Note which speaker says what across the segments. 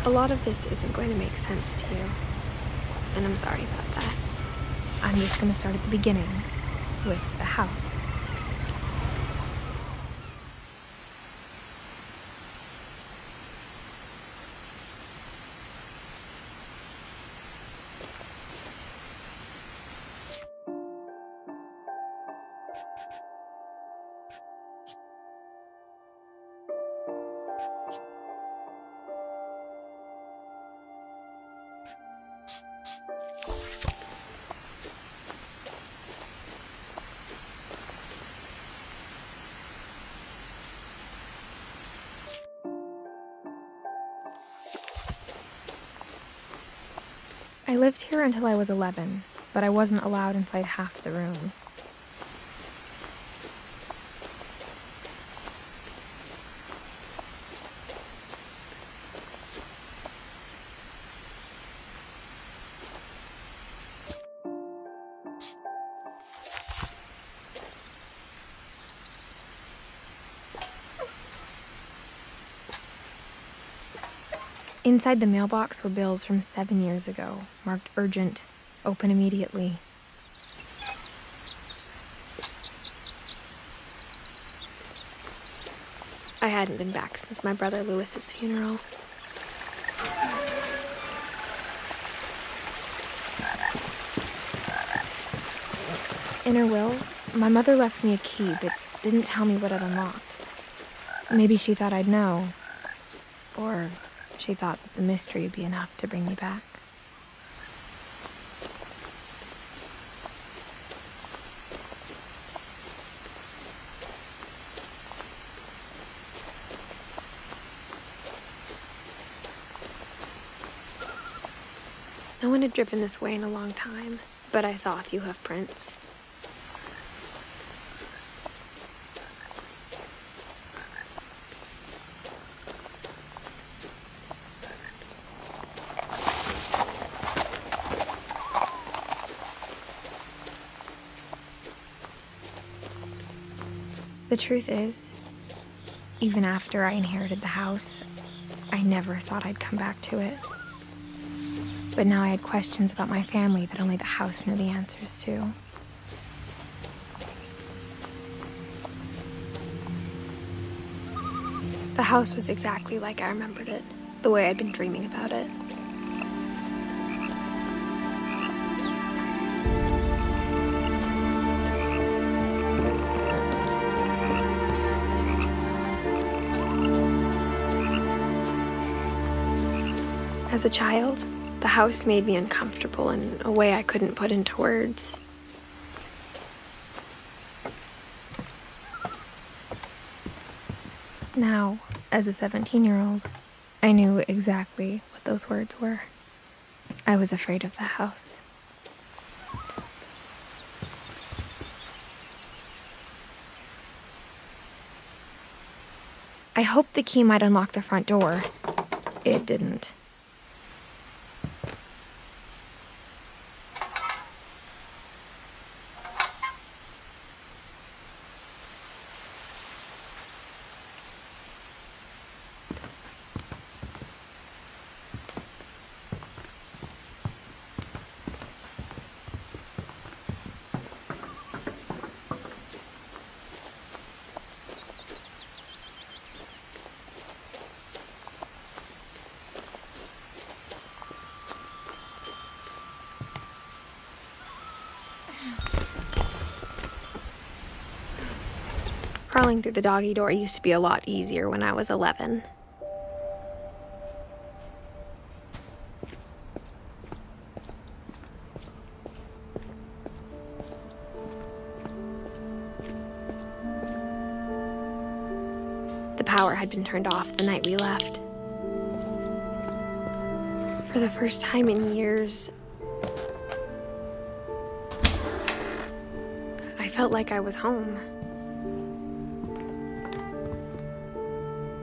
Speaker 1: A lot of this isn't going to make sense to you, and I'm sorry about that. I'm just going to start at the beginning, with the house. I lived here until I was 11, but I wasn't allowed inside half the rooms. Inside the mailbox were bills from 7 years ago, marked urgent, open immediately. I hadn't been back since my brother Lewis's funeral. In her will, my mother left me a key, but didn't tell me what it unlocked. Maybe she thought I'd know, or she thought that the mystery would be enough to bring me back. No one had driven this way in a long time, but I saw a few hoof prints. The truth is, even after I inherited the house, I never thought I'd come back to it. But now I had questions about my family that only the house knew the answers to. The house was exactly like I remembered it, the way I'd been dreaming about it. As a child, the house made me uncomfortable in a way I couldn't put into words. Now, as a 17-year-old, I knew exactly what those words were. I was afraid of the house. I hoped the key might unlock the front door. It didn't. Crawling through the doggy door used to be a lot easier when I was 11. The power had been turned off the night we left. For the first time in years, I felt like I was home.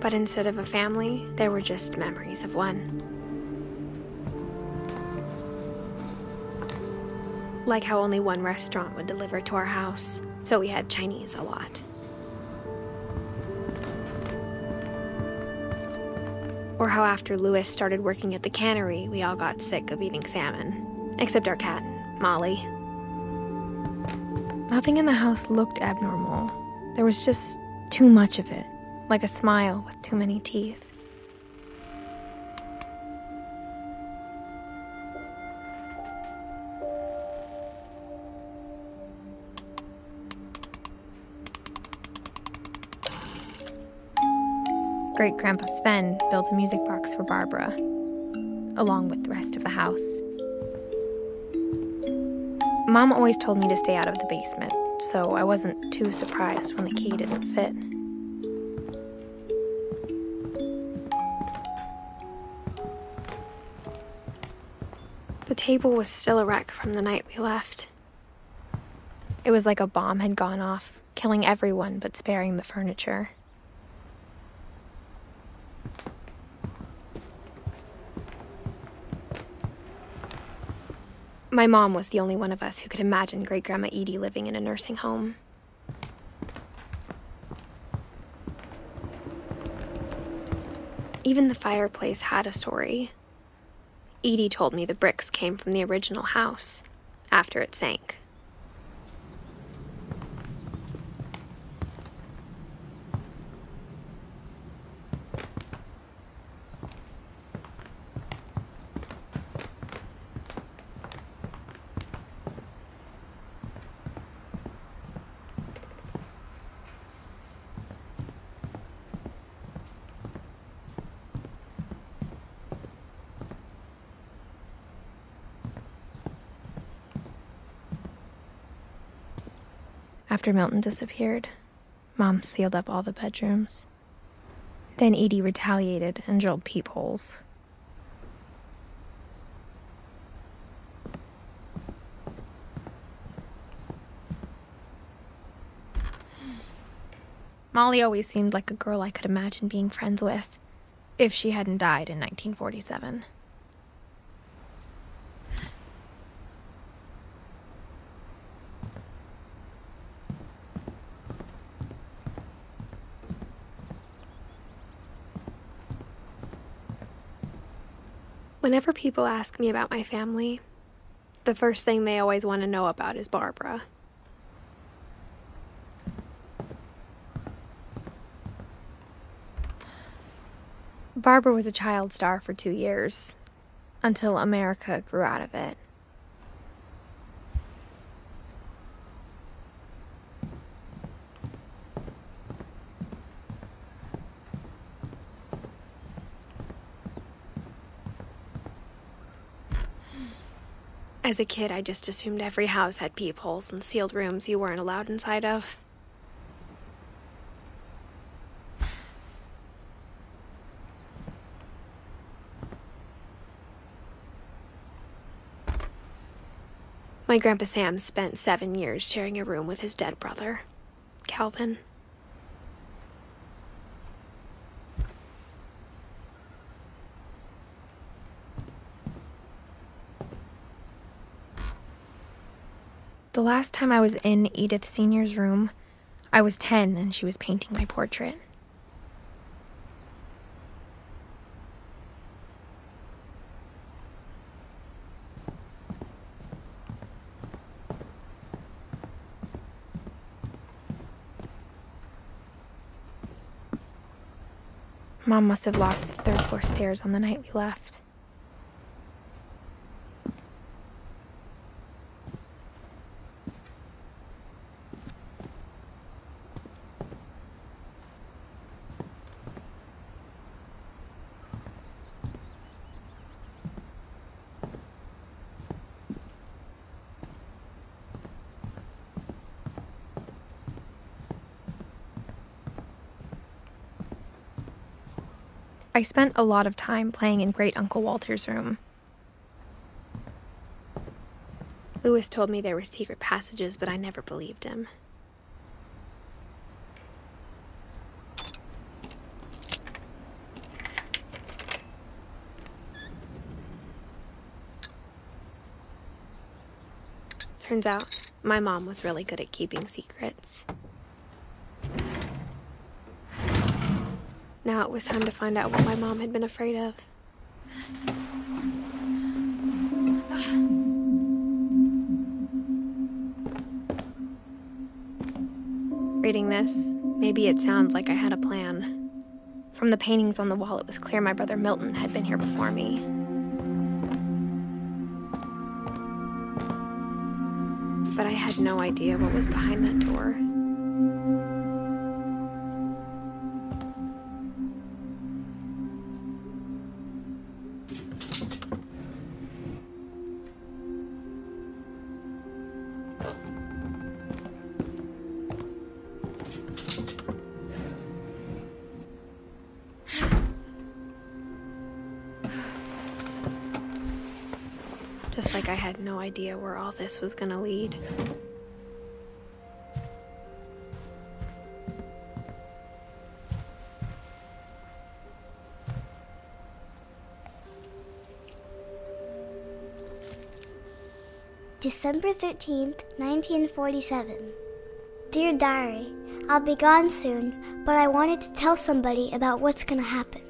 Speaker 1: But instead of a family, there were just memories of one. Like how only one restaurant would deliver to our house, so we had Chinese a lot. Or how after Louis started working at the cannery, we all got sick of eating salmon. Except our cat, Molly. Nothing in the house looked abnormal. There was just too much of it, like a smile with too many teeth. Great-Grandpa Sven built a music box for Barbara, along with the rest of the house. Mom always told me to stay out of the basement, so I wasn't too surprised when the key didn't fit. The table was still a wreck from the night we left. It was like a bomb had gone off, killing everyone but sparing the furniture. My mom was the only one of us who could imagine Great-Grandma Edie living in a nursing home. Even the fireplace had a story. Edie told me the bricks came from the original house, after it sank. After Milton disappeared, Mom sealed up all the bedrooms. Then Edie retaliated and drilled peepholes. Molly always seemed like a girl I could imagine being friends with, if she hadn't died in 1947. Whenever people ask me about my family, the first thing they always want to know about is Barbara. Barbara was a child star for 2 years, until America grew out of it. As a kid, I just assumed every house had peepholes and sealed rooms you weren't allowed inside of. My Grandpa Sam spent 7 years sharing a room with his dead brother, Calvin. The last time I was in Edith Sr.'s room, I was 10 and she was painting my portrait. Mom must have locked the third floor stairs on the night we left. I spent a lot of time playing in Great Uncle Walter's room. Louis told me there were secret passages, but I never believed him. Turns out, my mom was really good at keeping secrets. Now it was time to find out what my mom had been afraid of. Reading this, maybe it sounds like I had a plan. From the paintings on the wall, it was clear my brother Milton had been here before me. But I had no idea what was behind that door. Just like I had no idea where all this was gonna lead.
Speaker 2: December 13th, 1947. Dear Diary, I'll be gone soon, but I wanted to tell somebody about what's gonna happen.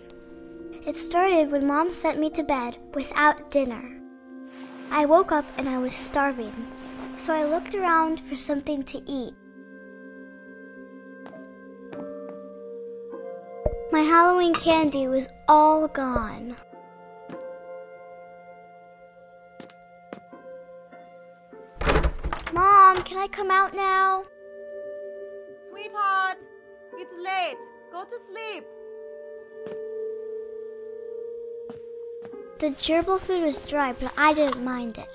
Speaker 2: It started when Mom sent me to bed without dinner. I woke up and I was starving, so I looked around for something to eat. My Halloween candy was all gone. Mom, can I come out now?
Speaker 3: Sweetheart, it's late. Go to sleep.
Speaker 2: The gerbil food was dry, but I didn't mind it.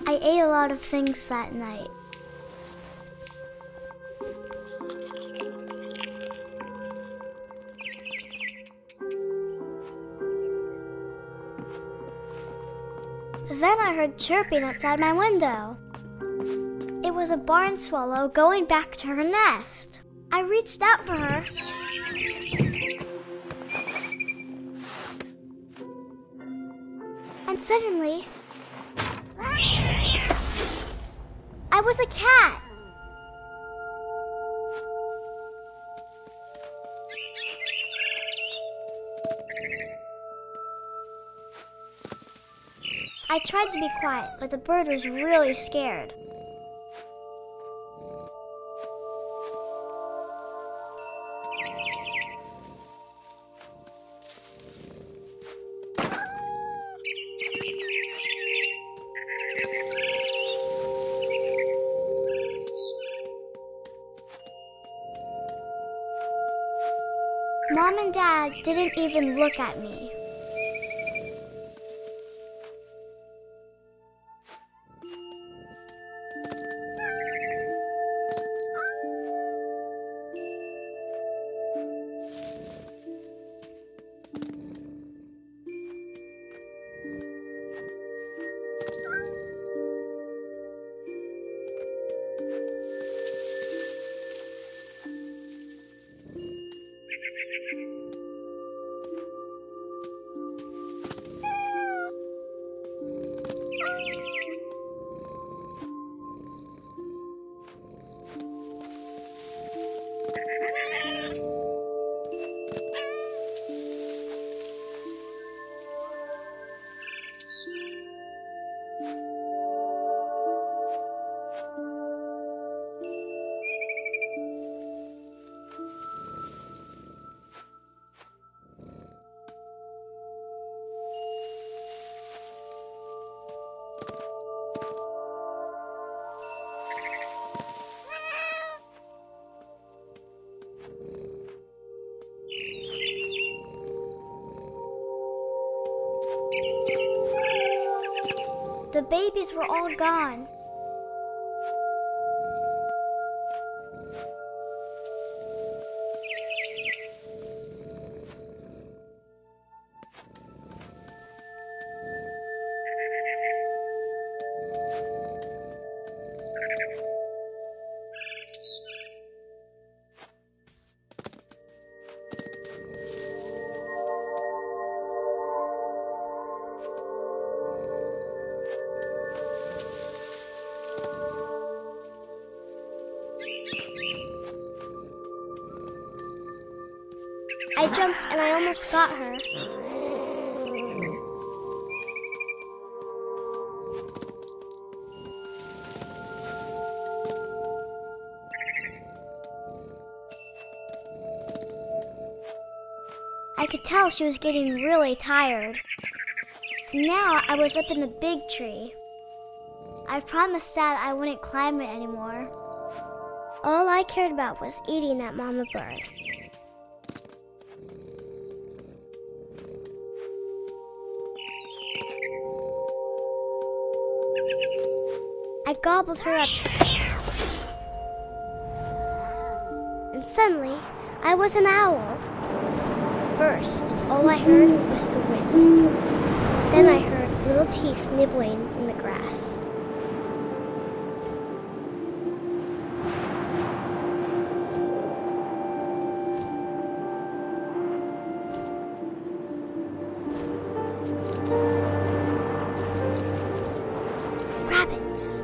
Speaker 2: I ate a lot of things that night. Then I heard chirping outside my window. It was a barn swallow going back to her nest. I reached out for her. And suddenly, I was a cat. I tried to be quiet, but the bird was really scared. Mom and Dad didn't even look at me. The babies were all gone. I jumped and I almost got her. I could tell she was getting really tired. Now I was up in the big tree. I promised Dad I wouldn't climb it anymore. All I cared about was eating that mama bird. I gobbled her up. And suddenly, I was an owl. First, all I heard was the wind. Then I heard little teeth nibbling in the grass. Rabbits.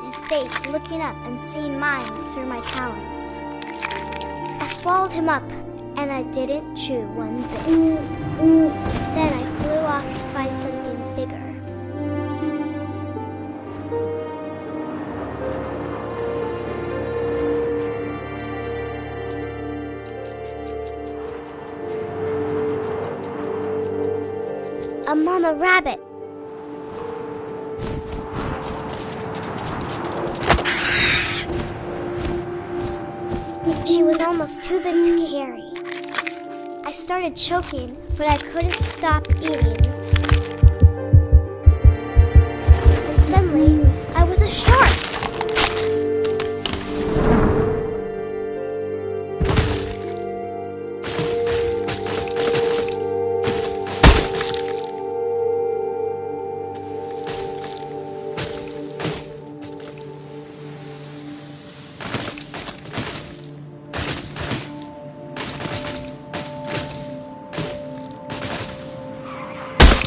Speaker 2: His face looking up and seeing mine through my talons. I swallowed him up, and I didn't chew one bit. Then I flew off to find something bigger. A mama rabbit. She was almost too big to carry. I started choking, but I couldn't stop eating. And suddenly, I was a shark.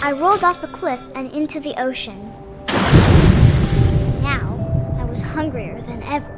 Speaker 2: I rolled off a cliff and into the ocean. Now, I was hungrier than ever.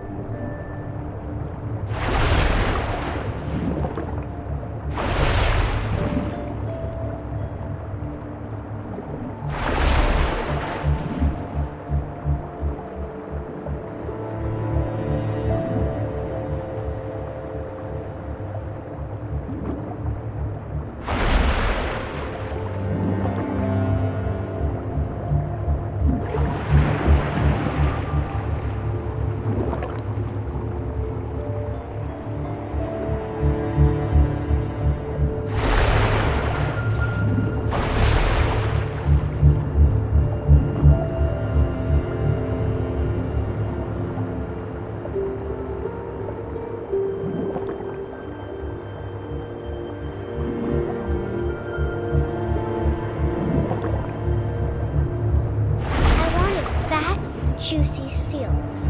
Speaker 2: Juicy seals.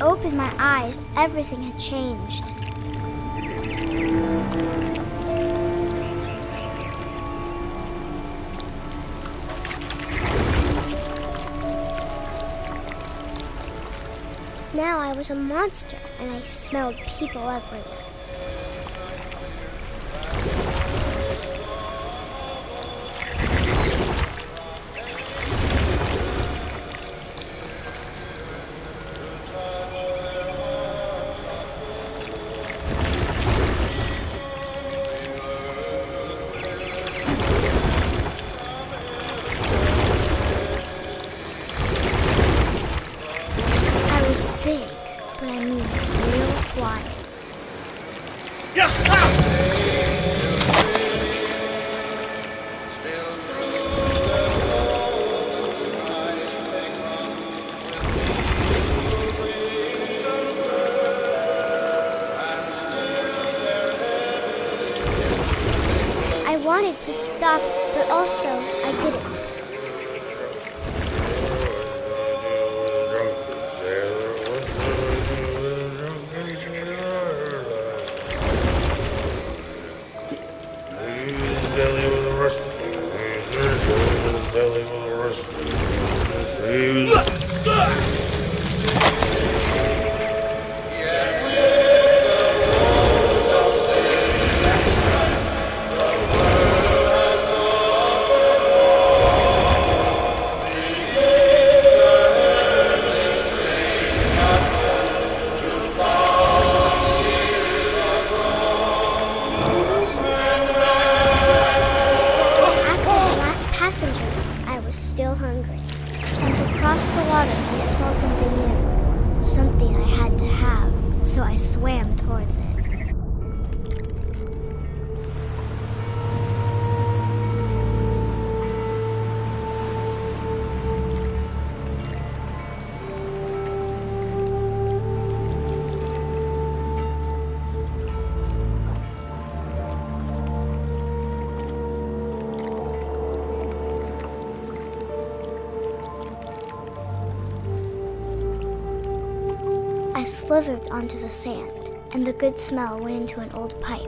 Speaker 2: opened my eyes, everything had changed. Now I was a monster, and I smelled people everywhere. I was big, but I moved real quiet. I wanted to stop, but also I didn't. I was still hungry. And to cross the water, I smelled something new. Something I had to have, so I swam towards it. I slithered onto the sand, and the good smell went into an old pipe.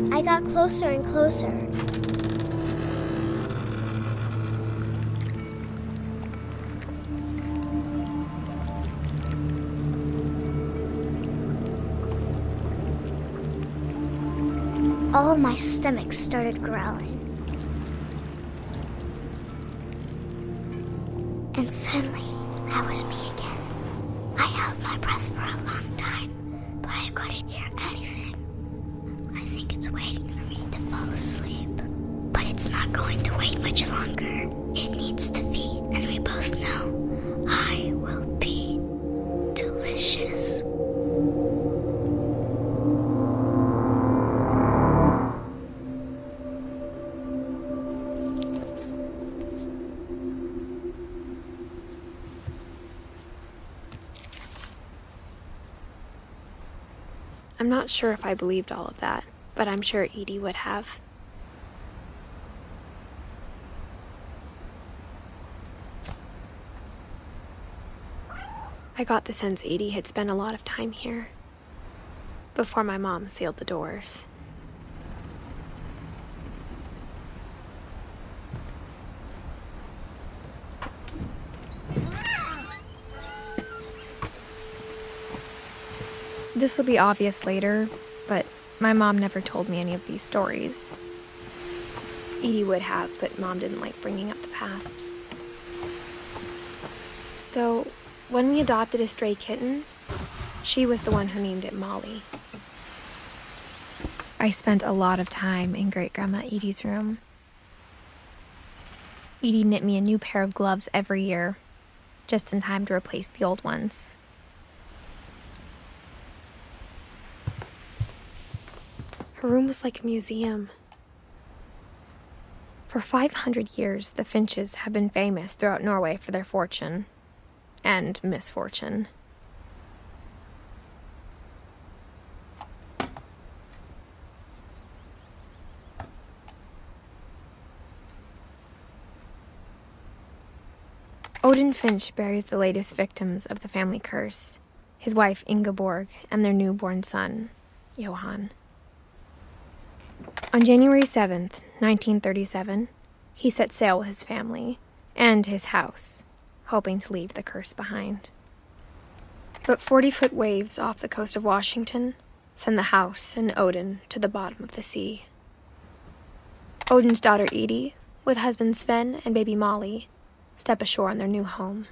Speaker 2: I got closer and closer. All of my stomach started growling. And suddenly, I was me again. I held my breath for a long time, but I couldn't hear anything. I think it's waiting for me to fall asleep. But it's not going to wait much longer. It needs to feed, and we both know I will be delicious.
Speaker 1: I'm not sure if I believed all of that, but I'm sure Edie would have. I got the sense Edie had spent a lot of time here, before my mom sealed the doors. This will be obvious later, but my mom never told me any of these stories. Edie would have, but Mom didn't like bringing up the past. Though, when we adopted a stray kitten, she was the one who named it Molly. I spent a lot of time in Great-Grandma Edie's room. Edie knit me a new pair of gloves every year, just in time to replace the old ones. Her room was like a museum. For 500 years, the Finches have been famous throughout Norway for their fortune and misfortune. Odin Finch buries the latest victims of the family curse, his wife Ingeborg and their newborn son, Johan. On January 7th, 1937, he set sail with his family and his house, hoping to leave the curse behind. But 40-foot waves off the coast of Washington send the house and Odin to the bottom of the sea. Odin's daughter Edie, with husband Sven and baby Molly, step ashore on their new home,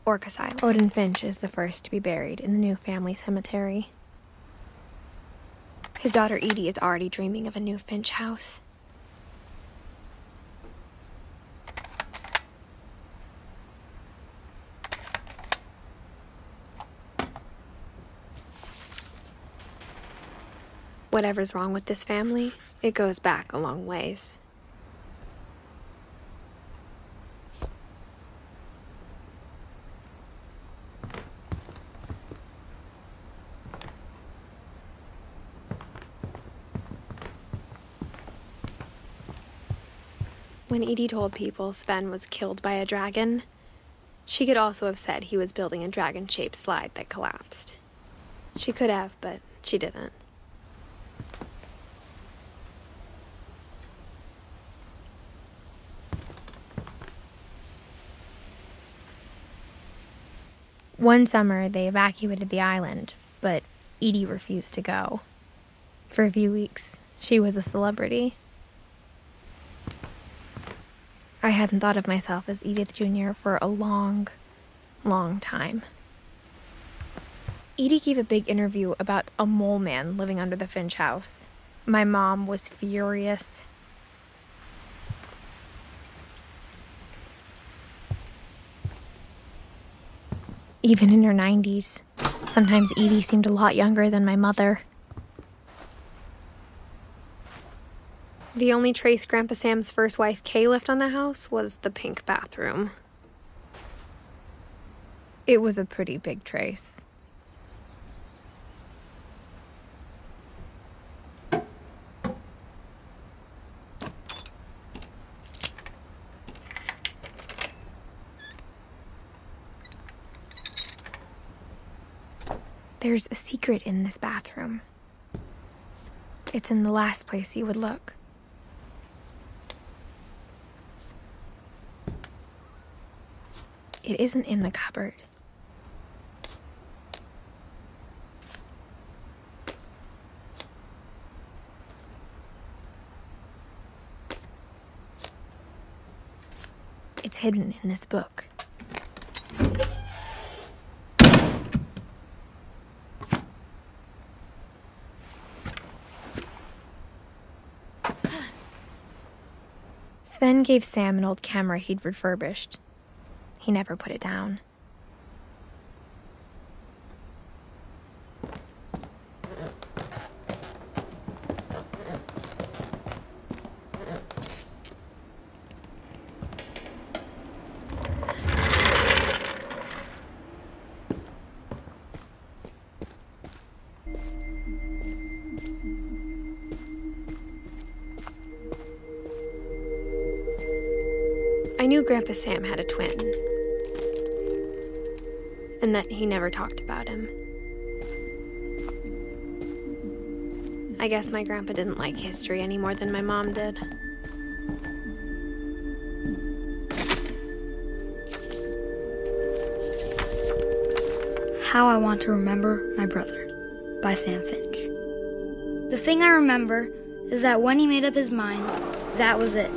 Speaker 1: Orcas Island. Odin Finch is the first to be buried in the new family cemetery. His daughter Edie is already dreaming of a new Finch house. Whatever's wrong with this family, it goes back a long ways. When Edie told people Sven was killed by a dragon, she could also have said he was building a dragon-shaped slide that collapsed. She could have, but she didn't. One summer, they evacuated the island, but Edie refused to go. For a few weeks, she was a celebrity. I hadn't thought of myself as Edith Jr. for a long, long time. Edie gave a big interview about a mole man living under the Finch house. My mom was furious. Even in her 90s, sometimes Edie seemed a lot younger than my mother. The only trace Grandpa Sam's first wife, Kay, left on the house was the pink bathroom. It was a pretty big trace. There's a secret in this bathroom. It's in the last place you would look. It isn't in the cupboard. It's hidden in this book. Sven gave Sam an old camera he'd refurbished. He never put it down. I knew Grandpa Sam had a twin, and that he never talked about him. I guess my grandpa didn't like history any more than my mom did.
Speaker 4: How I Want to Remember My Brother by Sam Finch. The thing I remember is that when he made up his mind, that was it.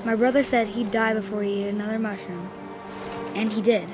Speaker 4: My brother said he'd die before he ate another mushroom. And he did.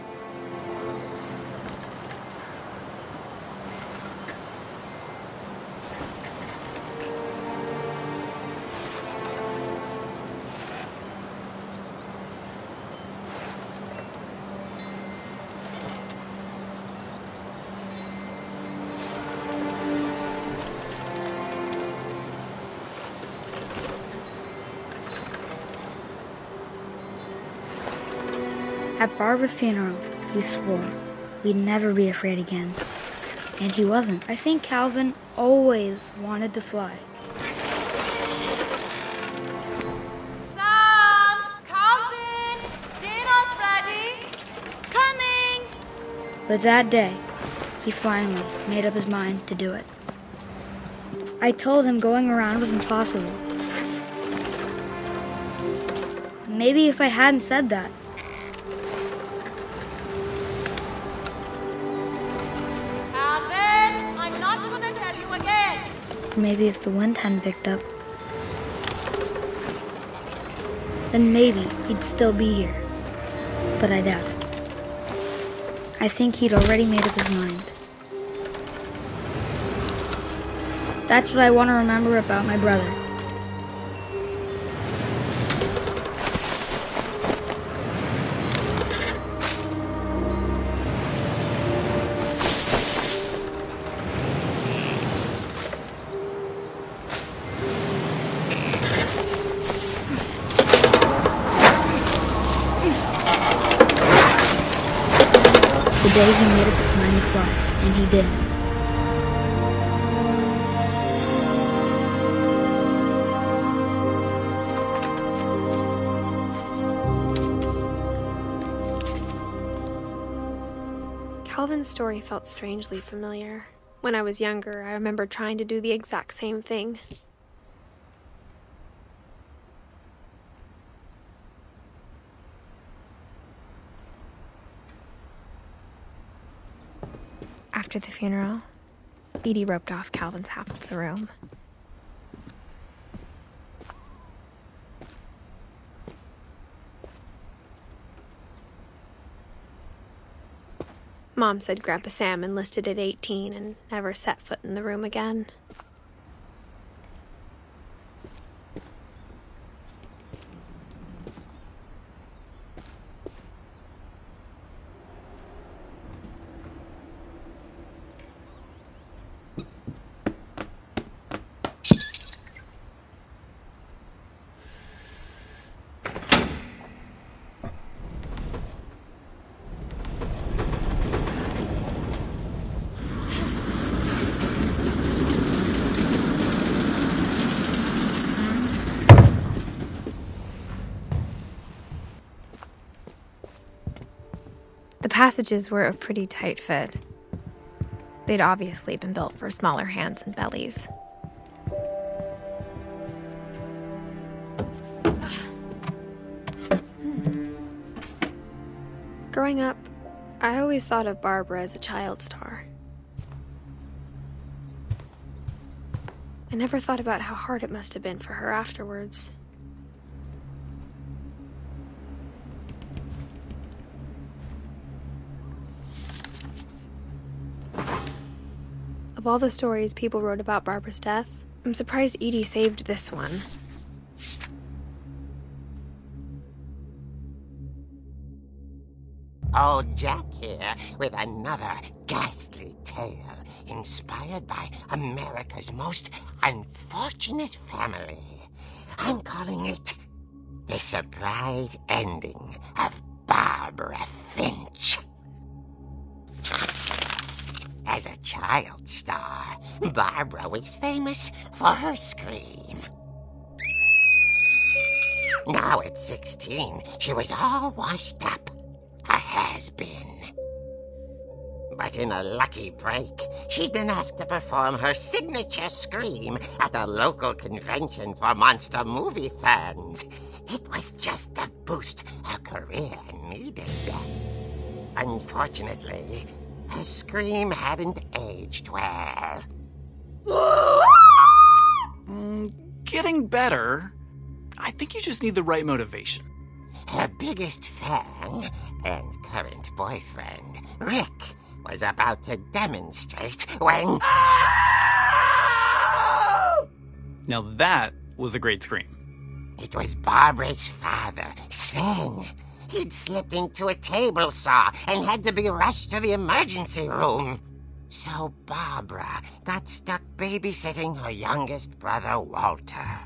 Speaker 4: At Barbara's funeral, we swore we'd never be afraid again. And he wasn't. I think Calvin always wanted to fly.
Speaker 3: Sam! Calvin! Dinner's ready! Coming!
Speaker 4: But that day, he finally made up his mind to do it. I told him going around was impossible. Maybe if I hadn't said that, maybe if the wind hadn't picked up, then maybe he'd still be here. But I doubt it. I think he'd already made up his mind. That's what I want to remember about my brother. The day he made up his mind to fly, and he did.
Speaker 1: Calvin's story felt strangely familiar. When I was younger, I remember trying to do the exact same thing. After the funeral, Edie roped off Calvin's half of the room. Mom said Grandpa Sam enlisted at 18 and never set foot in the room again. The passages were a pretty tight fit. They'd obviously been built for smaller hands and bellies. Growing up, I always thought of Barbara as a child star. I never thought about how hard it must have been for her afterwards. Of all the stories people wrote about Barbara's death, I'm surprised Edie saved this one.
Speaker 5: Old Jack here with another ghastly tale inspired by America's most unfortunate family. I'm calling it The Surprise Ending of Barbara Finch. As a child star, Barbara was famous for her scream. Now at 16, she was all washed up. A has-been. But in a lucky break, she'd been asked to perform her signature scream at a local convention for monster movie fans. It was just the boost her career needed. Unfortunately, her scream hadn't aged well.
Speaker 6: Getting better. I I think you just need the right motivation.
Speaker 5: Her biggest fan and current boyfriend, Rick, was about to demonstrate when...
Speaker 6: Now that was a great scream.
Speaker 5: It was Barbara's father, Sven. He'd slipped into a table saw and had to be rushed to the emergency room. So Barbara got stuck babysitting her youngest brother, Walter.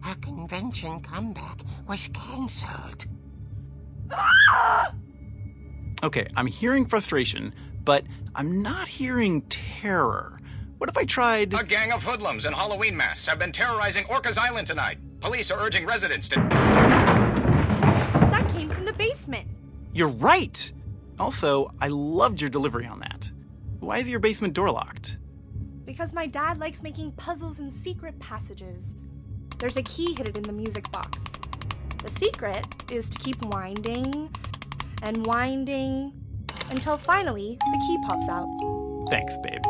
Speaker 5: Her convention comeback was cancelled.
Speaker 6: Okay, I'm hearing frustration, but I'm not hearing terror. What if I tried...
Speaker 7: A gang of hoodlums in Halloween masks have been terrorizing Orcas Island tonight. Police are urging residents to...
Speaker 3: That came from the basement.
Speaker 6: You're right! Also, I loved your delivery on that. Why is your basement door locked?
Speaker 3: Because my dad likes making puzzles and secret passages. There's a key hidden in the music box. The secret is to keep winding and winding until finally the key pops out.
Speaker 6: Thanks, babe.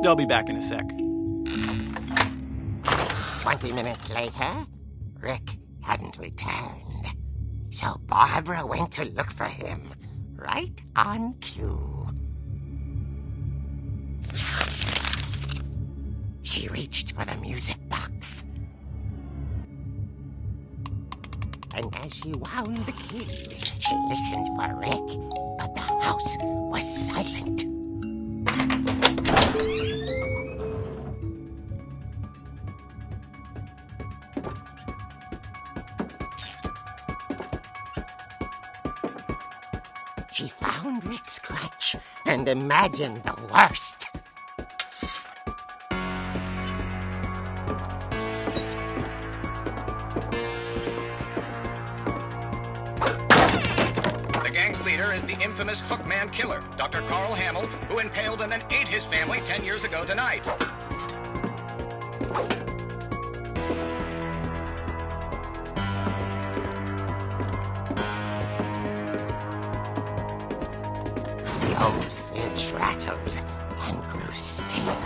Speaker 6: I'll be back in a sec.
Speaker 5: 20 minutes later, Rick hadn't returned. So Barbara went to look for him, right on cue. She reached for the music box. And as she wound the key, she listened for Rick, but the house was silent. She found Rick's crutch and imagined the worst.
Speaker 7: The gang's leader is the infamous Hookman killer, Dr. Carl Hamill, who impaled and then ate his family 10 years ago tonight.
Speaker 5: The old fridge rattled and grew still.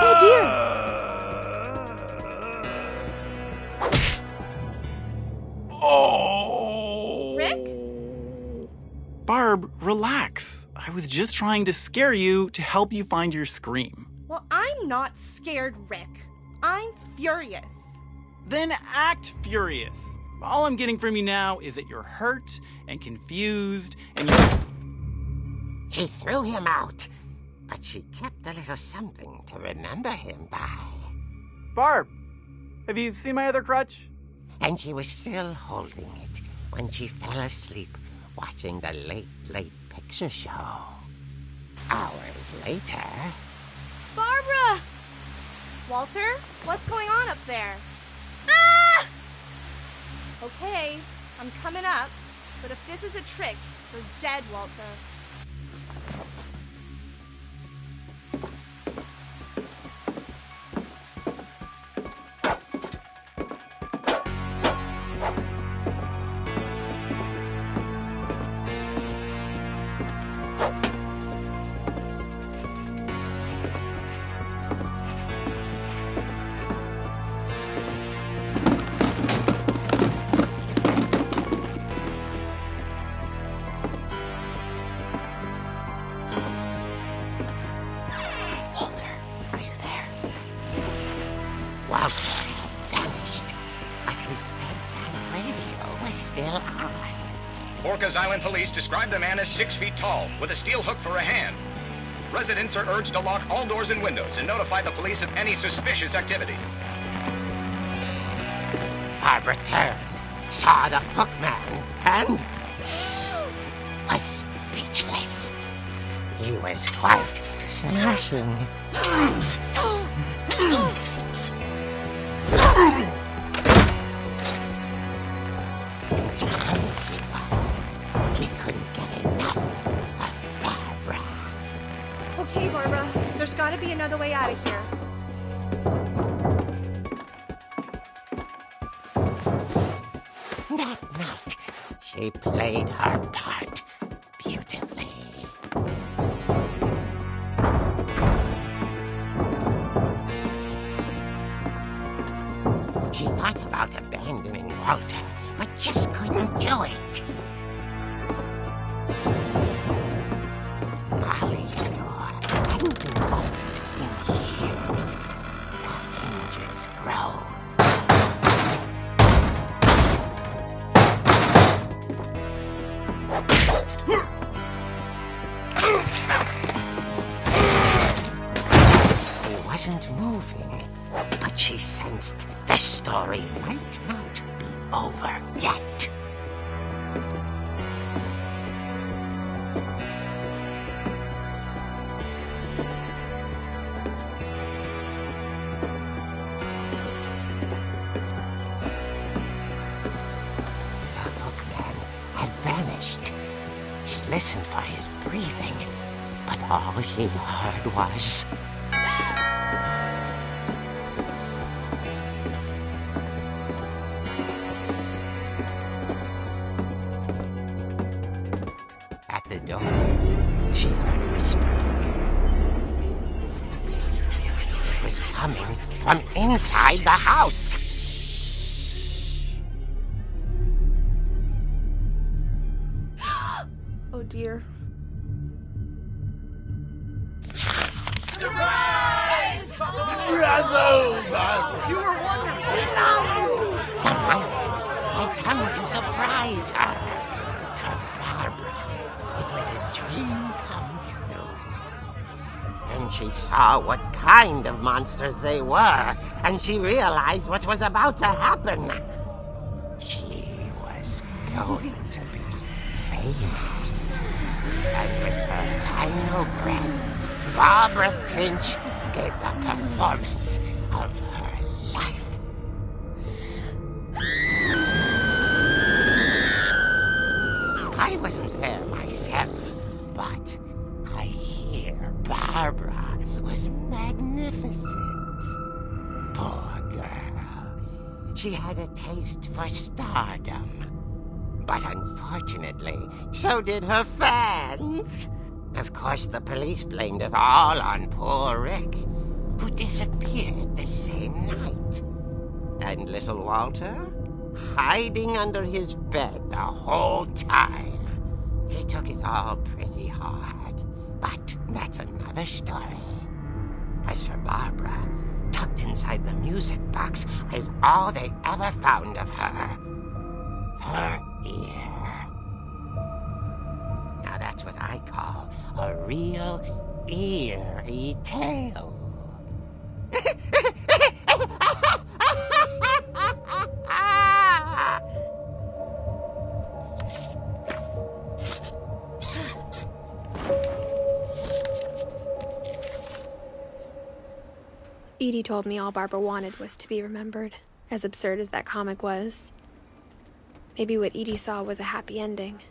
Speaker 1: Oh dear!
Speaker 6: Oh!
Speaker 3: Rick?
Speaker 6: Barb, relax. I was just trying to scare you to help you find your scream.
Speaker 3: Well, I'm not scared, Rick. I'm furious.
Speaker 6: Then act furious. All I'm getting from you now is that you're hurt and confused and
Speaker 5: She threw him out, but she kept a little something to remember him by.
Speaker 6: Barb, have you seen my other crutch?
Speaker 5: And she was still holding it when she fell asleep watching the late picture show. Hours later...
Speaker 3: Barbara! Walter, what's going on up there? Ah! Okay, I'm coming up, but if this is a trick, you're dead, Walter.
Speaker 5: Walter had vanished, but his bedside radio was still on.
Speaker 7: Orcas Island police described the man as 6 feet tall, with a steel hook for a hand. Residents are urged to lock all doors and windows and notify the police of any suspicious activity.
Speaker 5: Barbara turned, saw the hookman, and was speechless. He was quite smashing. And here he was. He couldn't get enough of Barbara.
Speaker 3: Okay, Barbara, there's gotta be another way out of here.
Speaker 5: That night, she played her part beautifully. Walter, but just couldn't do it. Molly's door hadn't been opened in years. The hinges groaned. He wasn't moving, but she sensed the story might not be over yet. The hookman had vanished. She listened for his breathing, but all she heard was... At the door, she heard whispering. It was coming from inside the house.
Speaker 3: Oh dear.
Speaker 5: The monsters had come to surprise her. For Barbara, it was a dream come true. Then she saw what kind of monsters they were, and she realized what was about to happen. She was going to be famous. And with her final breath, Barbara Finch gave the performance of her life. I wasn't there myself, but I hear Barbara was magnificent. Poor girl. She had a taste for stardom. But unfortunately, so did her fans. Of course, the police blamed it all on poor Rick, who disappeared the same night. And little Walter? Hiding under his bed the whole time. He took it all pretty hard, but that's another story. As for Barbara, tucked inside the music box is all they ever found of her. Her ear. Now that's what I call a real eerie tale.
Speaker 1: Edie told me all Barbara wanted was to be remembered, as absurd as that comic was. Maybe what Edie saw was a happy ending.